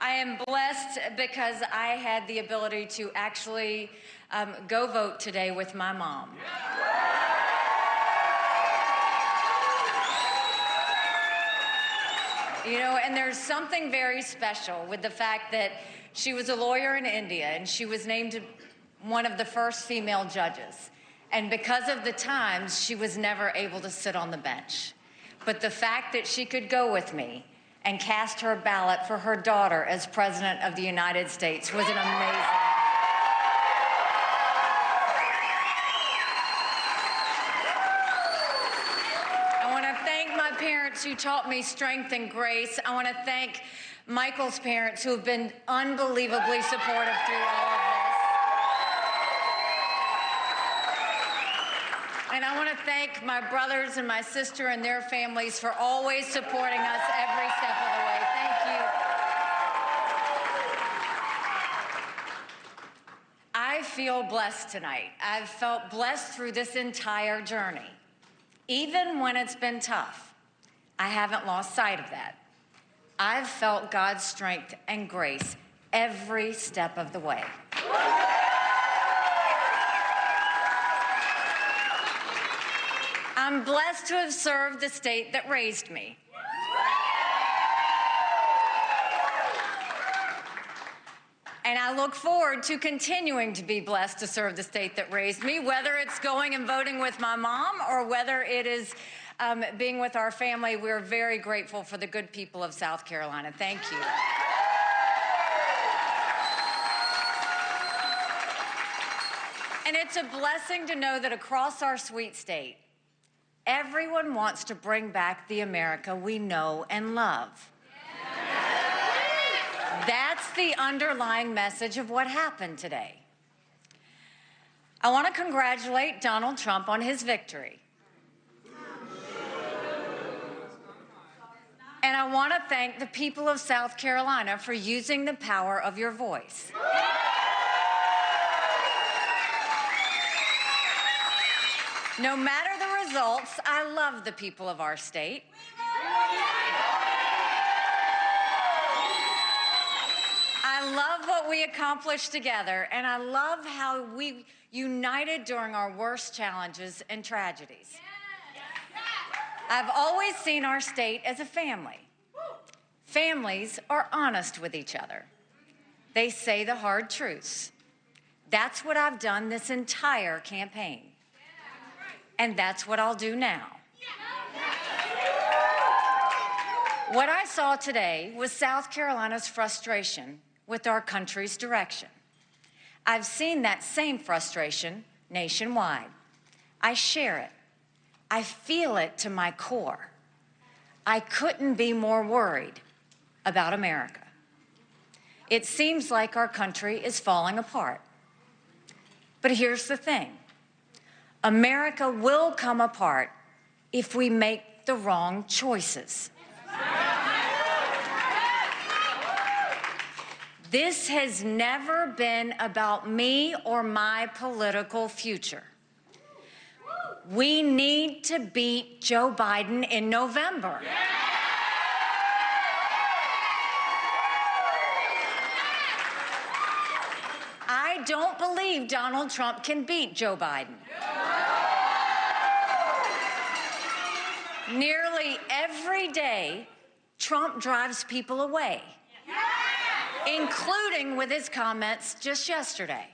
I am blessed because I had the ability to actually go vote today with my mom. You know, and there's something very special with the fact that she was a lawyer in India and she was named one of the first female judges. And because of the times, she was never able to sit on the bench. But the fact that she could go with me and cast her ballot for her daughter as President of the United States was an amazing honor. I want to thank my parents who taught me strength and grace. I want to thank Michael's parents who have been unbelievably supportive through all of this. And I want to thank my brothers and my sister and their families for always supporting us every step of the way. Thank you. I feel blessed tonight. I've felt blessed through this entire journey. Even when it's been tough, I haven't lost sight of that. I've felt God's strength and grace every step of the way. I'm blessed to have served the state that raised me. And I look forward to continuing to be blessed to serve the state that raised me, whether it's going and voting with my mom or whether it is being with our family. We're very grateful for the good people of South Carolina. Thank you. And it's a blessing to know that across our sweet state, everyone wants to bring back the America we know and love. That's the underlying message of what happened today. I want to congratulate Donald Trump on his victory. And I want to thank the people of South Carolina for using the power of your voice. No matter the results, I love the people of our state. I love what we accomplished together, and I love how we united during our worst challenges and tragedies. I've always seen our state as a family. Families are honest with each other. They say the hard truths. That's what I've done this entire campaign. And that's what I'll do now. What I saw today was South Carolina's frustration with our country's direction. I've seen that same frustration nationwide. I share it. I feel it to my core. I couldn't be more worried about America. It seems like our country is falling apart. But here's the thing. America will come apart if we make the wrong choices. This has never been about me or my political future. We need to beat Joe Biden in November. I don't believe Donald Trump can beat Joe Biden. Nearly every day, Trump drives people away, including with his comments just yesterday.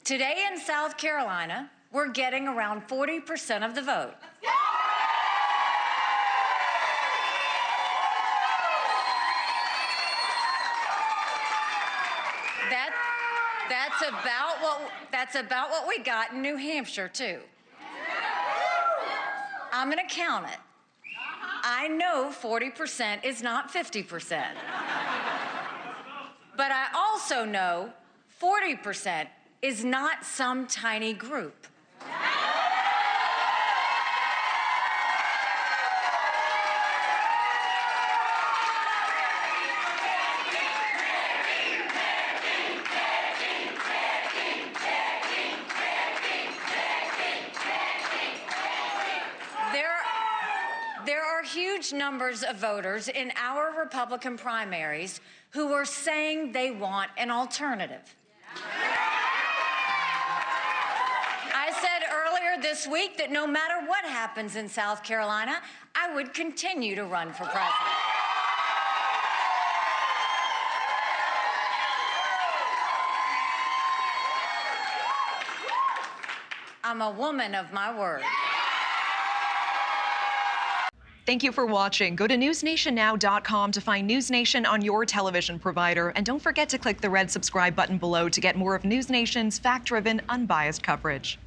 Today in South Carolina, we're getting around 40% of the vote. That's about what we got in New Hampshire, too. I'm going to count it. I know 40% is not 50%. But I also know 40% is not some tiny group. There are huge huge numbers of voters in our Republican primaries who are saying they want an alternative. I said earlier this week that no matter what happens in South Carolina, I would continue to run for president. I'm a woman of my word. Thank you for watching. Go to newsnationnow.com to find News Nation on your television provider. And don't forget to click the red subscribe button below to get more of News Nation's fact-driven, unbiased coverage.